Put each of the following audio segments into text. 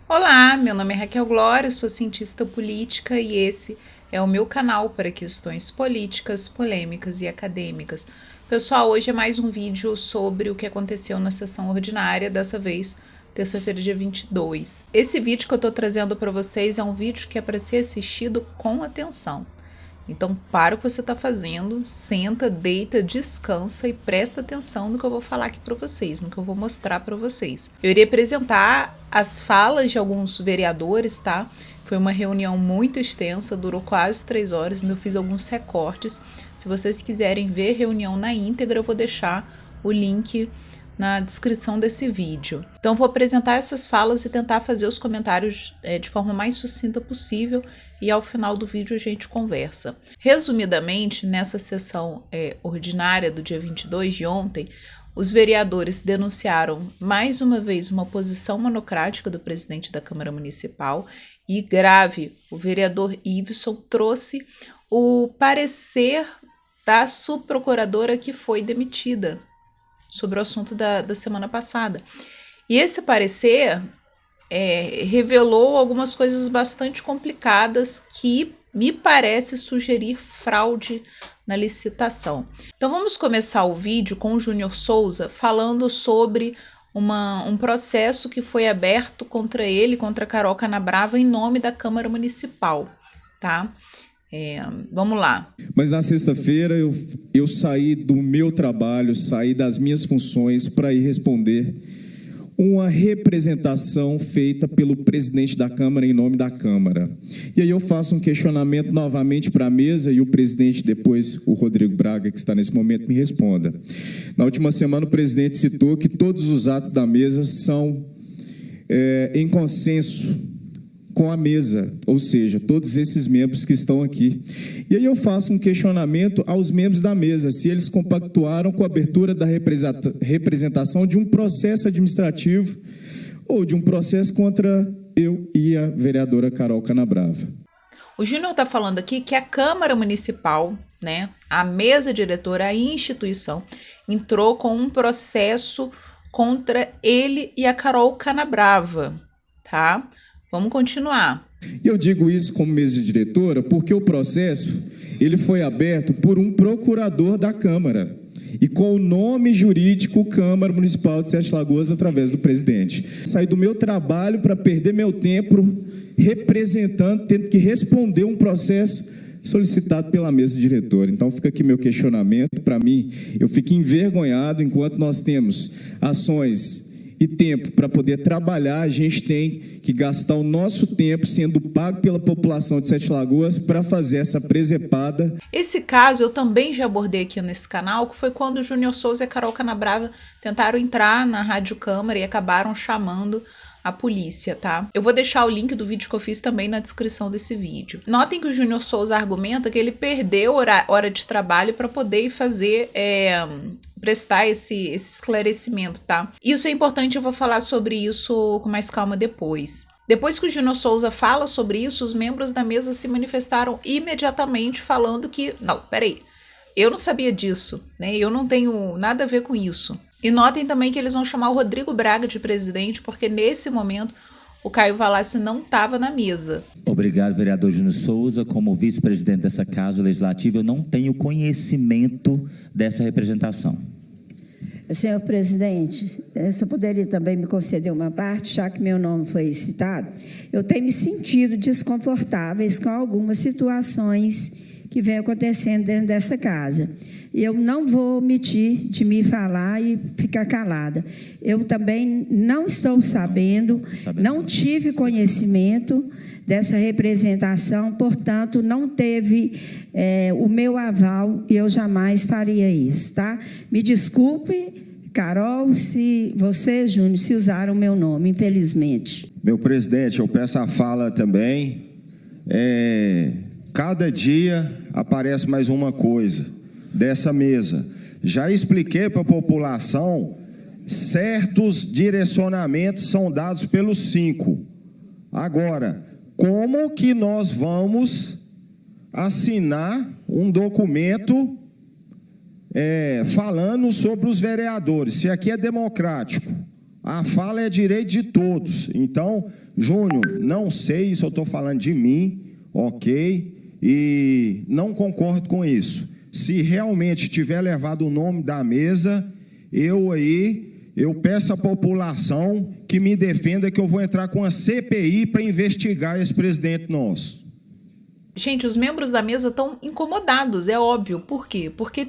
Olá, meu nome é Raquel Glória, sou cientista política e esse é o meu canal para questões políticas, polêmicas e acadêmicas. Pessoal, hoje é mais um vídeo sobre o que aconteceu na sessão ordinária, dessa vez terça-feira, dia 22. Esse vídeo que eu estou trazendo para vocês é um vídeo que é para ser assistido com atenção. Então, para o que você está fazendo, senta, deita, descansa e presta atenção no que eu vou falar aqui para vocês, no que eu vou mostrar para vocês. Eu irei apresentar as falas de alguns vereadores, tá? Foi uma reunião muito extensa, durou quase 3 horas, ainda eu fiz alguns recortes. Se vocês quiserem ver a reunião na íntegra, eu vou deixar o link na descrição desse vídeo. Então vou apresentar essas falas e tentar fazer os comentários de forma mais sucinta possível e ao final do vídeo a gente conversa. Resumidamente, nessa sessão ordinária do dia 22 de ontem, os vereadores denunciaram mais uma vez uma posição monocrática do presidente da Câmara Municipal e grave, o vereador Iveson trouxe o parecer da subprocuradora que foi demitida sobre o assunto da semana passada. E esse parecer revelou algumas coisas bastante complicadas que me parece sugerir fraude na licitação. Então vamos começar o vídeo com o Júnior Souza falando sobre um processo que foi aberto contra ele, contra a Carol Canabrava, em nome da Câmara Municipal, tá? Vamos lá. Mas na sexta-feira eu saí do meu trabalho, saí das minhas funções para ir responder uma representação feita pelo presidente da Câmara em nome da Câmara. E aí eu faço um questionamento novamente para a mesa e o presidente, depois o Rodrigo Braga, que está nesse momento, me responda. Na última semana o presidente citou que todos os atos da mesa são em consenso com a mesa, ou seja, todos esses membros que estão aqui. E aí eu faço um questionamento aos membros da mesa, se eles compactuaram com a abertura da representação de um processo administrativo ou de um processo contra eu e a vereadora Carol Canabrava. O Júnior está falando aqui que a Câmara Municipal, né, a mesa diretora, a instituição, entrou com um processo contra ele e a Carol Canabrava, tá? Vamos continuar. E eu digo isso como mesa diretora porque o processo ele foi aberto por um procurador da Câmara e com o nome jurídico Câmara Municipal de Sete Lagoas através do presidente. Saí do meu trabalho para perder meu tempo representando, tendo que responder um processo solicitado pela mesa diretora. Então fica aqui meu questionamento. Para mim, eu fico envergonhado enquanto nós temos ações e tempo para poder trabalhar, a gente tem que gastar o nosso tempo sendo pago pela população de Sete Lagoas para fazer essa presepada. Esse caso eu também já abordei aqui nesse canal, que foi quando o Júnior Souza e a Carol Canabrava tentaram entrar na Rádio Câmara e acabaram chamando a polícia, tá? Eu vou deixar o link do vídeo que eu fiz também na descrição desse vídeo. Notem que o Júnior Souza argumenta que ele perdeu hora de trabalho para poder fazer prestar esse esclarecimento, tá? Isso é importante, eu vou falar sobre isso com mais calma depois. Depois que o Júnior Souza fala sobre isso, os membros da mesa se manifestaram imediatamente falando que, não, peraí, eu não sabia disso, né? Eu não tenho nada a ver com isso. E notem também que eles vão chamar o Rodrigo Braga de presidente, porque nesse momento o Caio Valassi não estava na mesa. Obrigado, vereador Júnior Souza. Como vice-presidente dessa Casa Legislativa, eu não tenho conhecimento dessa representação. Senhor presidente, se eu poderia também me conceder uma parte, já que meu nome foi citado, eu tenho me sentido desconfortáveis com algumas situações que vem acontecendo dentro dessa casa. E eu não vou omitir de me falar e ficar calada. Eu também não estou sabendo, não tive conhecimento dessa representação, portanto, não teve o meu aval e eu jamais faria isso, tá? Me desculpe, Carol, se você, Júnior, se usaram o meu nome, infelizmente. Meu presidente, eu peço a fala também. Cada dia aparece mais uma coisa dessa mesa. Já expliquei para a população, certos direcionamentos são dados pelos 5. Agora, como que nós vamos assinar um documento falando sobre os vereadores? Se aqui é democrático, a fala é direito de todos. Então, Júnior, não sei, isso eu estou falando de mim, ok? E não concordo com isso. Se realmente tiver levado o nome da mesa, eu peço à população que me defenda, que eu vou entrar com a CPI para investigar esse presidente nosso. Gente, os membros da mesa estão incomodados, é óbvio. Por quê? Porque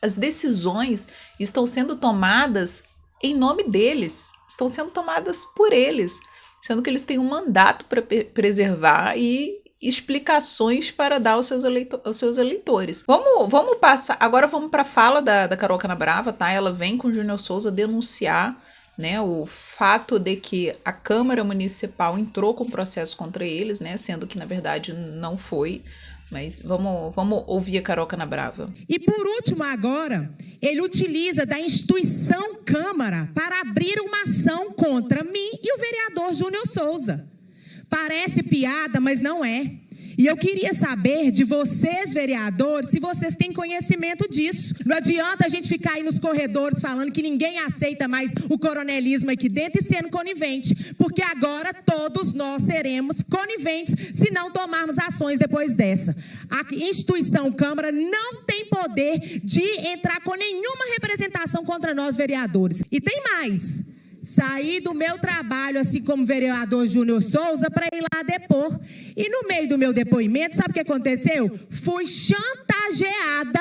as decisões estão sendo tomadas em nome deles, estão sendo tomadas por eles, sendo que eles têm um mandato para preservar e explicações para dar aos seus eleitores. Vamos passar, agora vamos para a fala da Carol Canabrava, tá? Ela vem com o Júnior Souza denunciar, né, o fato de que a Câmara Municipal entrou com processo contra eles, né, sendo que na verdade não foi. Mas vamos ouvir a Carol Canabrava. E por último agora, ele utiliza da instituição Câmara para abrir uma ação contra mim e o vereador Júnior Souza. Parece piada, mas não é. E eu queria saber de vocês, vereadores, se vocês têm conhecimento disso. Não adianta a gente ficar aí nos corredores falando que ninguém aceita mais o coronelismo aqui dentro e sendo conivente. Porque agora todos nós seremos coniventes se não tomarmos ações depois dessa. A instituição Câmara não tem poder de entrar com nenhuma representação contra nós, vereadores. E tem mais. Saí do meu trabalho, assim como o vereador Júnior Souza, para ir lá depor. E no meio do meu depoimento, sabe o que aconteceu? Fui chantageada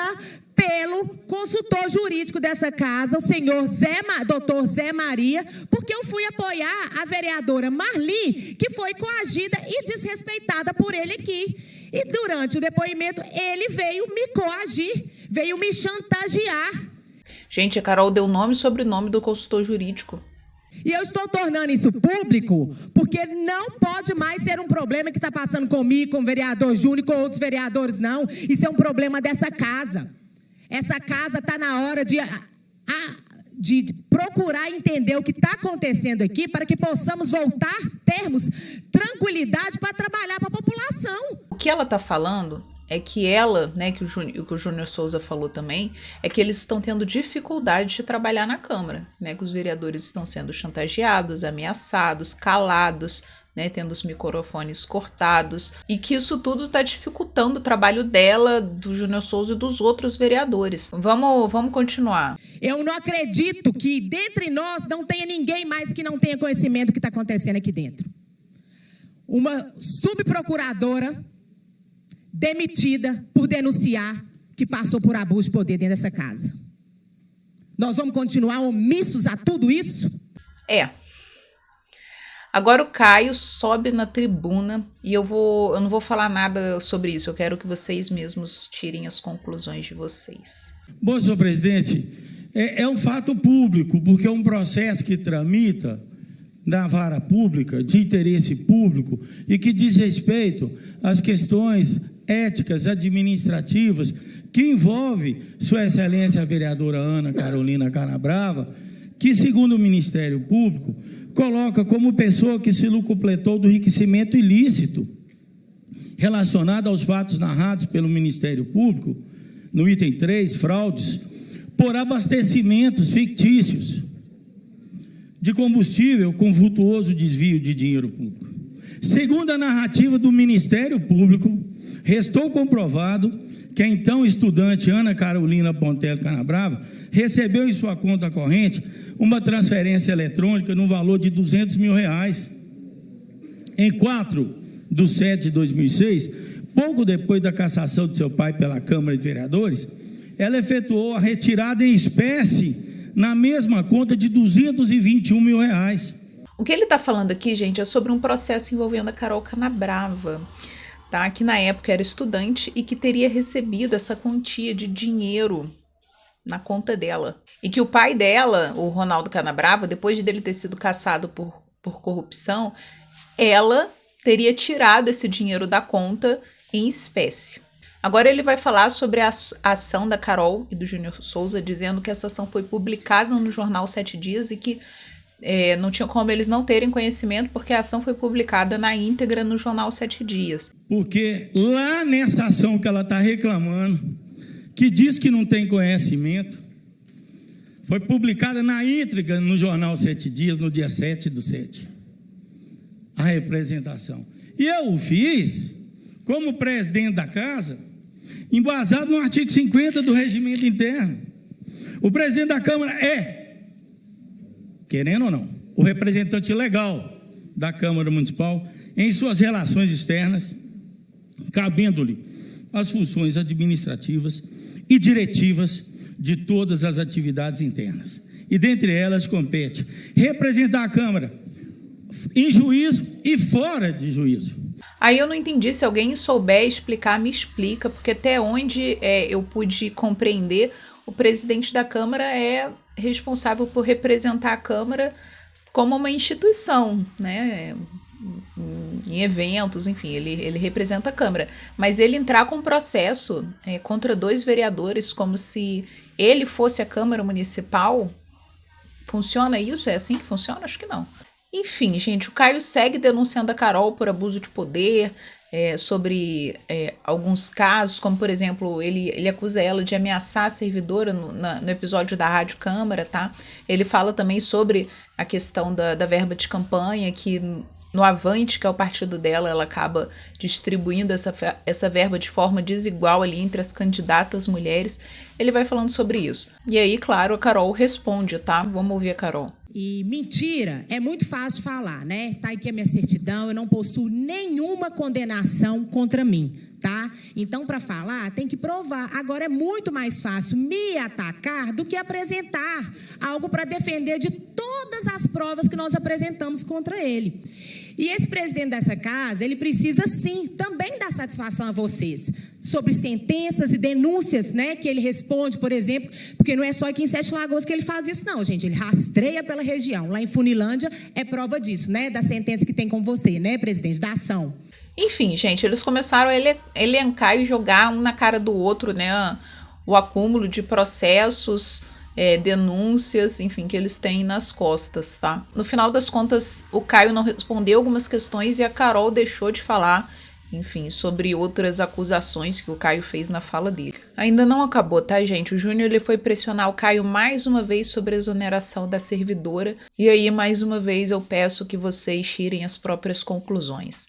pelo consultor jurídico dessa casa, o senhor doutor Zé Maria, porque eu fui apoiar a vereadora Marli, que foi coagida e desrespeitada por ele aqui. E durante o depoimento, ele veio me coagir, veio me chantagear. Gente, a Carol deu nome e sobrenome do consultor jurídico. E eu estou tornando isso público porque não pode mais ser um problema que está passando comigo, com o vereador Júnior e com outros vereadores, não. Isso é um problema dessa casa. Essa casa está na hora de procurar entender o que está acontecendo aqui para que possamos voltar, termos tranquilidade para trabalhar para a população. O que ela está falando é que ela, né, que o Júnior Souza falou também, é que eles estão tendo dificuldade de trabalhar na Câmara, né, que os vereadores estão sendo chantageados, ameaçados, calados, né, tendo os microfones cortados, e que isso tudo está dificultando o trabalho dela, do Júnior Souza e dos outros vereadores. Vamos continuar. Eu não acredito que dentre nós não tenha ninguém mais que não tenha conhecimento do que está acontecendo aqui dentro. Uma subprocuradora demitida por denunciar que passou por abuso de poder dentro dessa casa. Nós vamos continuar omissos a tudo isso? É. Agora o Caio sobe na tribuna e eu não vou falar nada sobre isso. Eu quero que vocês mesmos tirem as conclusões de vocês. Bom, senhor presidente, é um fato público, porque é um processo que tramita da vara pública, de interesse público, e que diz respeito às questões éticas, administrativas, que envolve Sua Excelência a vereadora Ana Carolina Canabrava, que, segundo o Ministério Público, coloca como pessoa que se locupletou do enriquecimento ilícito relacionado aos fatos narrados pelo Ministério Público, no item 3, fraudes, por abastecimentos fictícios de combustível com vultuoso desvio de dinheiro público. Segundo a narrativa do Ministério Público, restou comprovado que a então estudante Ana Carolina Pontelli Canabrava recebeu em sua conta corrente uma transferência eletrônica no valor de R$200 mil. Em 4/7/2006, pouco depois da cassação de seu pai pela Câmara de Vereadores, ela efetuou a retirada em espécie na mesma conta de R$221 mil. O que ele está falando aqui, gente, é sobre um processo envolvendo a Carol Canabrava, tá? Que na época era estudante e que teria recebido essa quantia de dinheiro na conta dela. E que o pai dela, o Ronaldo Canabrava, depois de dele ter sido cassado por corrupção, ela teria tirado esse dinheiro da conta em espécie. Agora ele vai falar sobre a ação da Carol e do Júnior Souza, dizendo que essa ação foi publicada no jornal 7 Dias e que não tinha como eles não terem conhecimento, porque a ação foi publicada na íntegra no jornal 7 Dias. Porque lá nessa ação que ela está reclamando, que diz que não tem conhecimento, foi publicada na íntegra no jornal 7 Dias, no dia 7/7. a representação. E eu o fiz como presidente da casa, embasado no artigo 50 do regimento interno. O presidente da Câmara é, querendo ou não, o representante legal da Câmara Municipal em suas relações externas, cabendo-lhe as funções administrativas e diretivas de todas as atividades internas. E dentre elas compete representar a Câmara em juízo e fora de juízo. Aí eu não entendi, se alguém souber explicar, me explica, porque até onde eu pude compreender, o presidente da Câmara é responsável por representar a Câmara como uma instituição, né? Em eventos, enfim, ele representa a Câmara. Mas ele entrar com um processo contra 2 vereadores como se ele fosse a Câmara Municipal, funciona isso? É assim que funciona? Acho que não. Enfim, gente, o Caio segue denunciando a Carol por abuso de poder, sobre alguns casos, como, por exemplo, ele acusa ela de ameaçar a servidora no episódio da Rádio Câmara, tá? Ele fala também sobre a questão da verba de campanha, que no Avante, que é o partido dela, ela acaba distribuindo essa verba de forma desigual ali entre as candidatas mulheres. Ele vai falando sobre isso. E aí, claro, a Carol responde, tá? Vamos ouvir a Carol. E mentira é muito fácil falar, né? Tá aqui a minha certidão, eu não possuo nenhuma condenação contra mim, tá? Então, para falar, tem que provar. Agora, é muito mais fácil me atacar do que apresentar algo para defender de todas as provas que nós apresentamos contra ele. E esse presidente dessa casa, ele precisa sim também dar satisfação a vocês sobre sentenças e denúncias, né, que ele responde, por exemplo, porque não é só aqui em Sete Lagoas que ele faz isso não, gente, ele rastreia pela região. Lá em Funilândia é prova disso, né, da sentença que tem com você, né, presidente, da ação. Enfim, gente, eles começaram a elencar e jogar um na cara do outro, né, o acúmulo de processos, denúncias, enfim, que eles têm nas costas, tá? No final das contas, o Caio não respondeu algumas questões e a Carol deixou de falar, enfim, sobre outras acusações que o Caio fez na fala dele. Ainda não acabou, tá, gente? O Júnior ele foi pressionar o Caio mais uma vez sobre a exoneração da servidora, e aí, mais uma vez, eu peço que vocês tirem as próprias conclusões.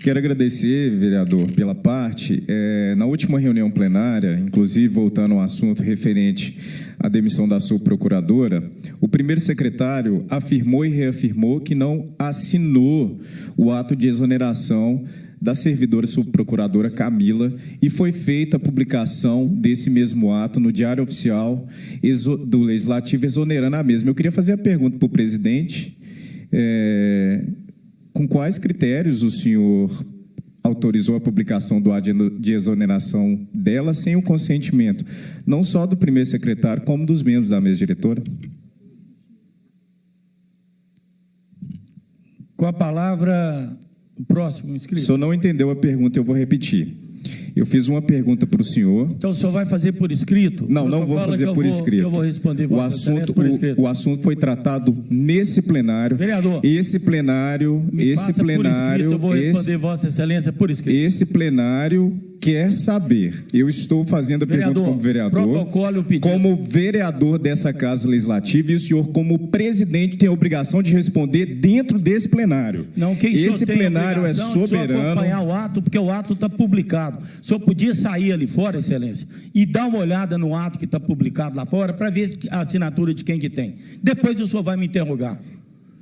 Quero agradecer, vereador, pela parte. Na última reunião plenária, inclusive voltando ao assunto referente à demissão da subprocuradora, o primeiro secretário afirmou e reafirmou que não assinou o ato de exoneração da servidora subprocuradora Camila, e foi feita a publicação desse mesmo ato no Diário Oficial do Legislativo, exonerando a mesma. Eu queria fazer a pergunta para o presidente, com quais critérios o senhor autorizou a publicação do ato de exoneração dela sem o consentimento, não só do primeiro secretário, como dos membros da mesa diretora? Com a palavra, o próximo inscrito. O senhor não entendeu a pergunta, eu vou repetir. Eu fiz uma pergunta para o senhor. Então o senhor vai fazer por escrito? Não vou fazer por escrito. Eu vou responder por escrito. O assunto foi tratado nesse plenário. Vereador, esse plenário, por escrito, eu vou responder Vossa Excelência por escrito. Esse plenário quer saber. Eu estou fazendo a pergunta como vereador, como vereador dessa Casa Legislativa, e o senhor, como presidente, tem a obrigação de responder dentro desse plenário. Não, esse plenário é soberano. Acompanhar o ato, porque o ato está publicado. O senhor podia sair ali fora, Excelência, e dar uma olhada no ato que está publicado lá fora para ver a assinatura de quem que tem. Depois o senhor vai me interrogar.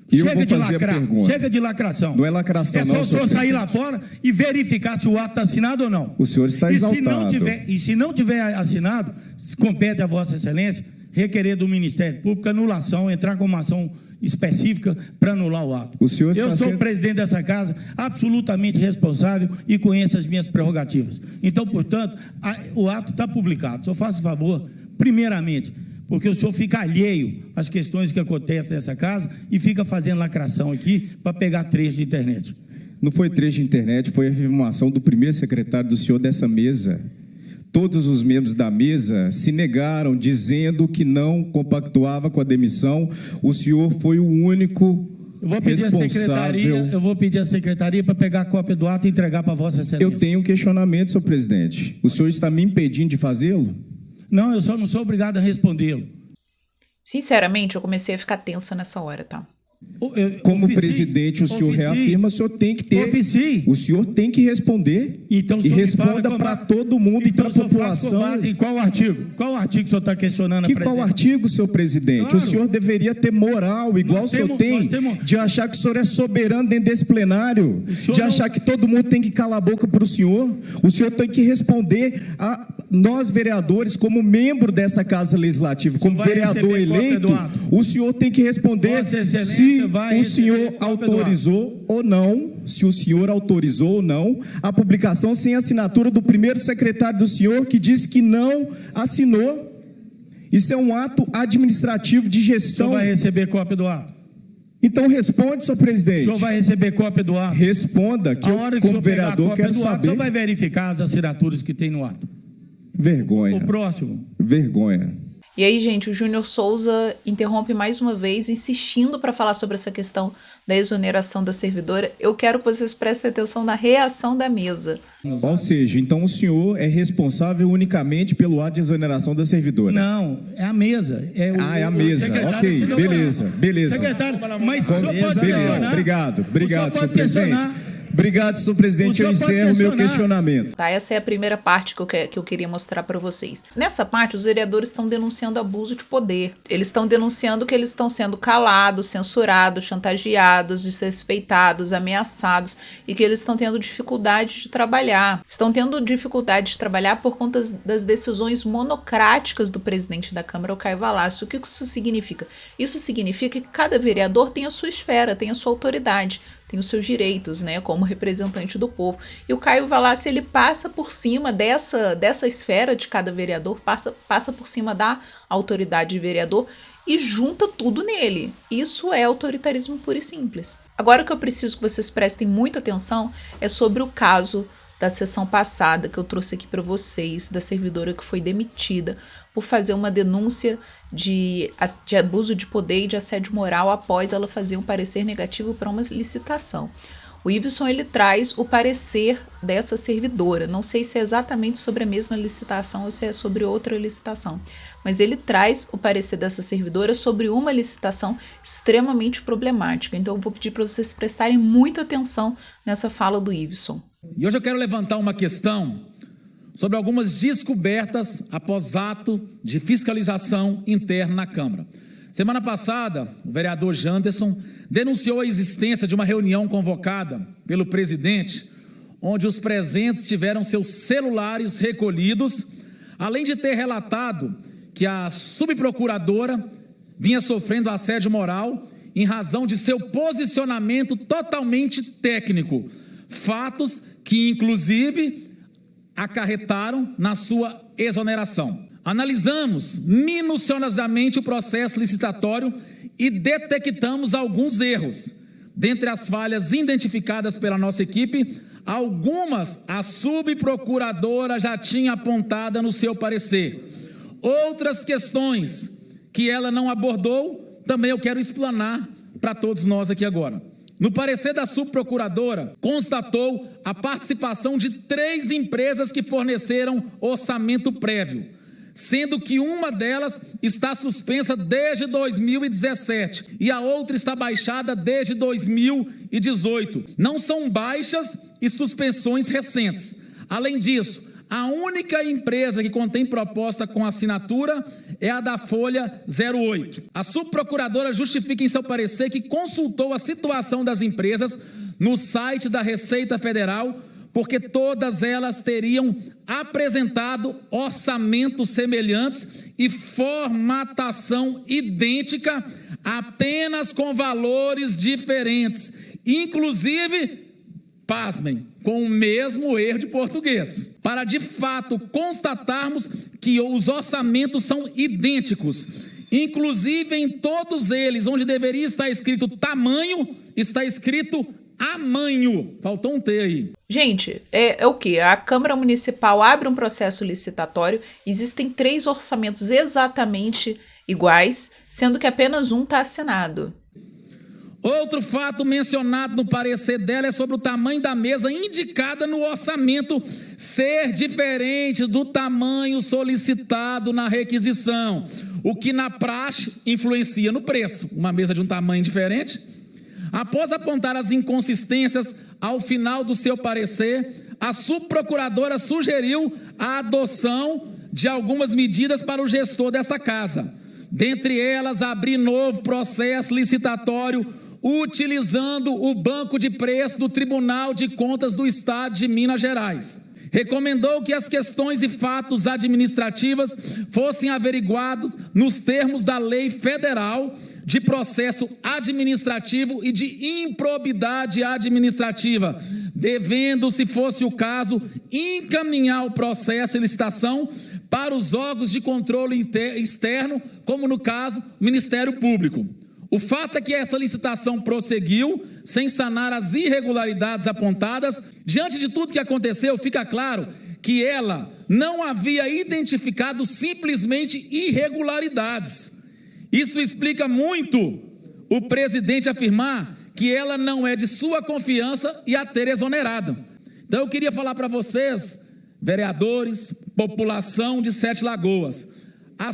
Chega de lacrar, chega de lacração. Não é lacração, não. É só o senhor sair lá fora e verificar se o ato está assinado ou não. O senhor está exaltado. Se não tiver assinado, compete a Vossa Excelência requerer do Ministério Público anulação, entrar com uma ação específica para anular o ato. Eu sou o presidente dessa casa, absolutamente responsável e conheço as minhas prerrogativas. Então, portanto, o ato está publicado. Só faça favor, primeiramente, porque o senhor fica alheio às questões que acontecem nessa casa e fica fazendo lacração aqui para pegar trecho de internet. Não foi trecho de internet, foi a afirmação do primeiro secretário do senhor dessa mesa. Todos os membros da mesa se negaram, dizendo que não compactuava com a demissão. O senhor foi o único responsável. Eu vou pedir à secretaria para pegar a cópia do ato e entregar para Vossa Excelência. Eu tenho um questionamento, senhor presidente. O senhor está me impedindo de fazê-lo? Não, eu só não sou obrigado a respondê-lo. Sinceramente, eu comecei a ficar tensa nessa hora, tá? Como presidente, o senhor reafirma, o senhor tem que ter. O senhor tem que responder. Então, e responda para todo mundo e para a população. Qual artigo? Qual artigo que o senhor está questionando? Qual artigo, senhor presidente? Claro. O senhor deveria ter moral, igual o senhor tem, de achar que o senhor é soberano dentro desse plenário, de achar que todo mundo tem que calar a boca para o senhor. O senhor tem que responder a nós, vereadores, como membro dessa Casa Legislativa, como vereador eleito, o senhor tem que responder se o senhor autorizou ou não, se o senhor autorizou ou não a publicação sem assinatura do primeiro secretário do senhor, que disse que não assinou. Isso é um ato administrativo de gestão. O senhor vai receber cópia do ato? Então responde, senhor presidente. O senhor vai receber cópia do ato? Responda, que eu, como vereador, quero saber. O senhor vai verificar as assinaturas que tem no ato? Vergonha. O próximo. Vergonha. E aí, gente, o Júnior Souza interrompe mais uma vez, insistindo para falar sobre essa questão da exoneração da servidora. Eu quero que vocês prestem atenção na reação da mesa. Ou seja, então o senhor é responsável unicamente pelo ato de exoneração da servidora? Não, é a mesa. É a mesa. Ok, beleza. Secretário, mas o senhor pode questionar. Obrigado, senhor presidente. Obrigado, senhor presidente. Eu encerro o meu questionamento. Tá, essa é a primeira parte que eu queria mostrar para vocês. Nessa parte, os vereadores estão denunciando abuso de poder. Eles estão denunciando que eles estão sendo calados, censurados, chantageados, desrespeitados, ameaçados e que eles estão tendo dificuldade de trabalhar. Estão tendo dificuldade de trabalhar por conta das decisões monocráticas do presidente da Câmara, o Caio Valassi. O que isso significa? Isso significa que cada vereador tem a sua esfera, tem a sua autoridade, tem os seus direitos, né, como representante do povo. E o Caio Valassi, ele passa por cima dessa esfera de cada vereador, passa por cima da autoridade de vereador e junta tudo nele. Isso é autoritarismo puro e simples. Agora o que eu preciso que vocês prestem muita atenção é sobre o caso da sessão passada que eu trouxe aqui para vocês, da servidora que foi demitida por fazer uma denúncia de abuso de poder e de assédio moral após ela fazer um parecer negativo para uma licitação. O Iveson, ele traz o parecer dessa servidora, não sei se é exatamente sobre a mesma licitação ou se é sobre outra licitação, mas ele traz o parecer dessa servidora sobre uma licitação extremamente problemática. Então eu vou pedir para vocês prestarem muita atenção nessa fala do Iveson. E hoje eu quero levantar uma questão sobre algumas descobertas após ato de fiscalização interna na Câmara. Semana passada, o vereador Janderson denunciou a existência de uma reunião convocada pelo presidente, onde os presentes tiveram seus celulares recolhidos, além de ter relatado que a subprocuradora vinha sofrendo assédio moral em razão de seu posicionamento totalmente técnico, fatos que, inclusive, acarretaram na sua exoneração. Analisamos minuciosamente o processo licitatório e detectamos alguns erros. Dentre as falhas identificadas pela nossa equipe, algumas a subprocuradora já tinha apontada no seu parecer. Outras questões que ela não abordou, também eu quero explanar para todos nós aqui agora. No parecer da subprocuradora, constatou a participação de 3 empresas que forneceram orçamento prévio, sendo que uma delas está suspensa desde 2017 e a outra está baixada desde 2018. Não são baixas e suspensões recentes. Além disso, a única empresa que contém proposta com assinatura é a da Folha 08. A subprocuradora justifica em seu parecer que consultou a situação das empresas no site da Receita Federal, porque todas elas teriam apresentado orçamentos semelhantes e formatação idêntica, apenas com valores diferentes, inclusive, pasmem, com o mesmo erro de português, para de fato constatarmos que os orçamentos são idênticos, inclusive em todos eles, onde deveria estar escrito tamanho, está escrito amanho. Faltou um T aí. Gente, é o que? A Câmara Municipal abre um processo licitatório, existem 3 orçamentos exatamente iguais, sendo que apenas um está assinado. Outro fato mencionado no parecer dela é sobre o tamanho da mesa indicada no orçamento ser diferente do tamanho solicitado na requisição, o que na praxe influencia no preço. Uma mesa de um tamanho diferente Após apontar as inconsistências ao final do seu parecer, a subprocuradora sugeriu a adoção de algumas medidas para o gestor dessa casa. Dentre elas, abrir novo processo licitatório utilizando o banco de preço do Tribunal de Contas do Estado de Minas Gerais. Recomendou que as questões e fatos administrativos fossem averiguados nos termos da Lei Federal de Processo Administrativo e de Improbidade Administrativa, devendo, se fosse o caso, encaminhar o processo de licitação para os órgãos de controle externo, como no caso, o Ministério Público. O fato é que essa licitação prosseguiu sem sanar as irregularidades apontadas. Diante de tudo que aconteceu, fica claro que ela não havia identificado simplesmente irregularidades. Isso explica muito o presidente afirmar que ela não é de sua confiança e a ter exonerado. Então eu queria falar para vocês, vereadores, população de Sete Lagoas, a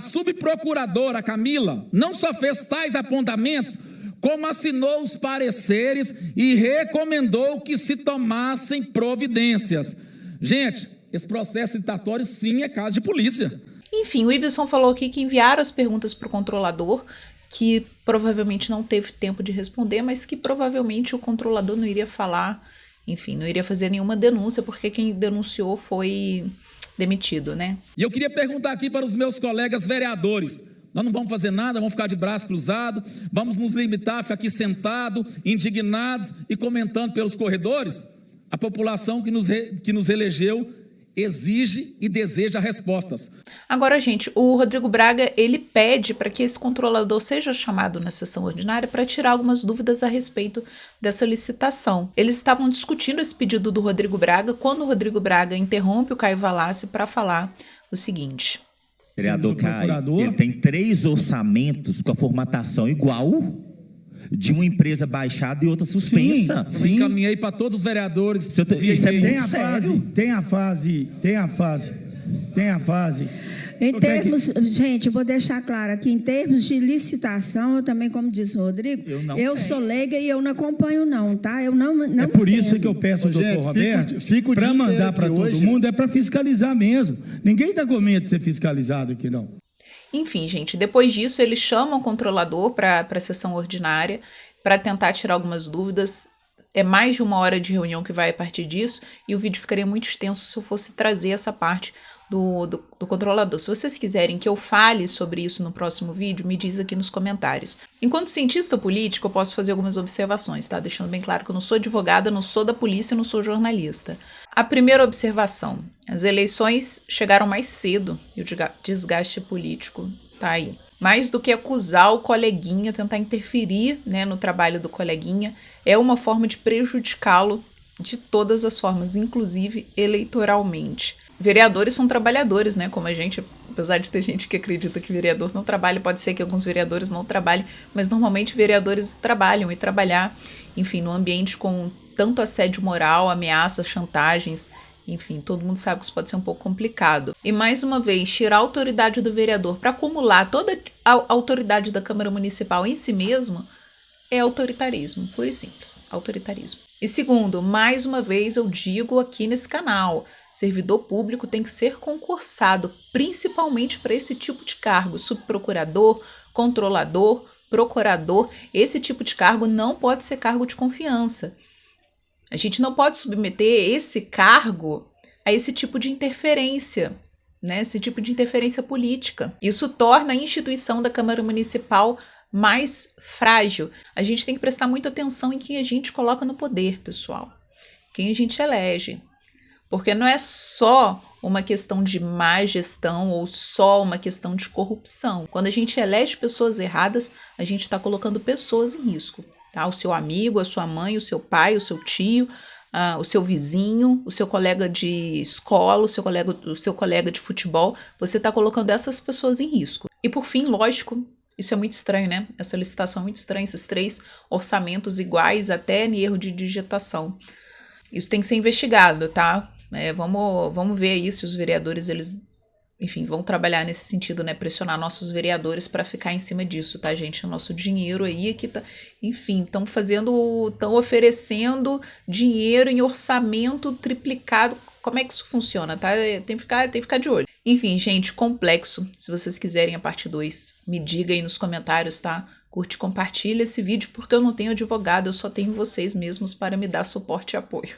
subprocuradora Camila não só fez tais apontamentos, como assinou os pareceres e recomendou que se tomassem providências. Gente, esse processo licitatório sim é caso de polícia. Enfim, o Iveson falou aqui que enviaram as perguntas para o controlador, que provavelmente não teve tempo de responder, mas que provavelmente o controlador não iria falar, enfim, não iria fazer nenhuma denúncia, porque quem denunciou foi demitido, né? E eu queria perguntar aqui para os meus colegas vereadores: nós não vamos fazer nada, vamos ficar de braço cruzado, vamos nos limitar a ficar aqui sentado, indignados e comentando pelos corredores? A população que nos elegeu exige e deseja respostas. Agora, gente, o Rodrigo Braga, ele pede para que esse controlador seja chamado na sessão ordinária para tirar algumas dúvidas a respeito dessa licitação. Eles estavam discutindo esse pedido do Rodrigo Braga quando o Rodrigo Braga interrompe o Caio Valassi para falar o seguinte. Vereador Caio, ele tem 3 orçamentos com a formatação igual de uma empresa baixada e outra suspensa. Sim. Eu encaminhei para todos os vereadores. Isso é muito sério. Tem a fase. Em termos, gente, eu vou deixar claro aqui, em termos de licitação, eu também, como diz o Rodrigo, eu sou leiga e eu não acompanho não, tá? Eu não é por isso que eu peço ao doutor Roberto para mandar para todo mundo, é para fiscalizar mesmo. Ninguém está com medo de ser fiscalizado aqui, não. Enfim, gente, depois disso eles chamam o controlador para a sessão ordinária para tentar tirar algumas dúvidas. É mais de 1 hora de reunião que vai a partir disso e o vídeo ficaria muito extenso se eu fosse trazer essa parte do controlador. Se vocês quiserem que eu fale sobre isso no próximo vídeo, me diz aqui nos comentários. Enquanto cientista político, eu posso fazer algumas observações, tá? Deixando bem claro que eu não sou advogada, não sou da polícia, não sou jornalista. A primeira observação: as eleições chegaram mais cedo e o desgaste político tá aí. Mais do que acusar o coleguinha, tentar interferir, né, no trabalho do coleguinha, é uma forma de prejudicá-lo de todas as formas, inclusive eleitoralmente. Vereadores são trabalhadores, né? Como a gente, apesar de ter gente que acredita que vereador não trabalha, pode ser que alguns vereadores não trabalhem, mas normalmente vereadores trabalham e trabalhar, enfim, num ambiente com tanto assédio moral, ameaças, chantagens, enfim, todo mundo sabe que isso pode ser um pouco complicado. E mais uma vez, tirar a autoridade do vereador para acumular toda a autoridade da Câmara Municipal em si mesmo é autoritarismo, puro e simples, autoritarismo. E segundo, mais uma vez eu digo aqui nesse canal, servidor público tem que ser concursado, principalmente para esse tipo de cargo, subprocurador, controlador, procurador. Esse tipo de cargo não pode ser cargo de confiança. A gente não pode submeter esse cargo a esse tipo de interferência, né? Esse tipo de interferência política. Isso torna a instituição da Câmara Municipal mais frágil. A gente tem que prestar muita atenção em quem a gente coloca no poder, pessoal. Quem a gente elege. Porque não é só uma questão de má gestão ou só uma questão de corrupção. Quando a gente elege pessoas erradas, a gente está colocando pessoas em risco. Tá? O seu amigo, a sua mãe, o seu pai, o seu tio, o seu vizinho, o seu colega de escola, o seu colega de futebol. Você está colocando essas pessoas em risco. E por fim, lógico, isso é muito estranho, né? Essa licitação é muito estranha, esses 3 orçamentos iguais, até em erro de digitação. Isso tem que ser investigado, tá? Vamos ver aí se os vereadores eles enfim, vão trabalhar nesse sentido, né? Pressionar nossos vereadores para ficar em cima disso, tá, gente? É o nosso dinheiro aí que tá, enfim, estão oferecendo dinheiro em orçamento triplicado. Como é que isso funciona, tá? Tem que ficar de olho. Enfim, gente, complexo. Se vocês quiserem a parte 2, me diga aí nos comentários, tá? Curte e compartilha esse vídeo, porque eu não tenho advogado, eu só tenho vocês mesmos para me dar suporte e apoio.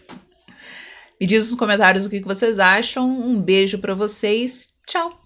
Me diz nos comentários o que vocês acham. Um beijo para vocês. Tchau!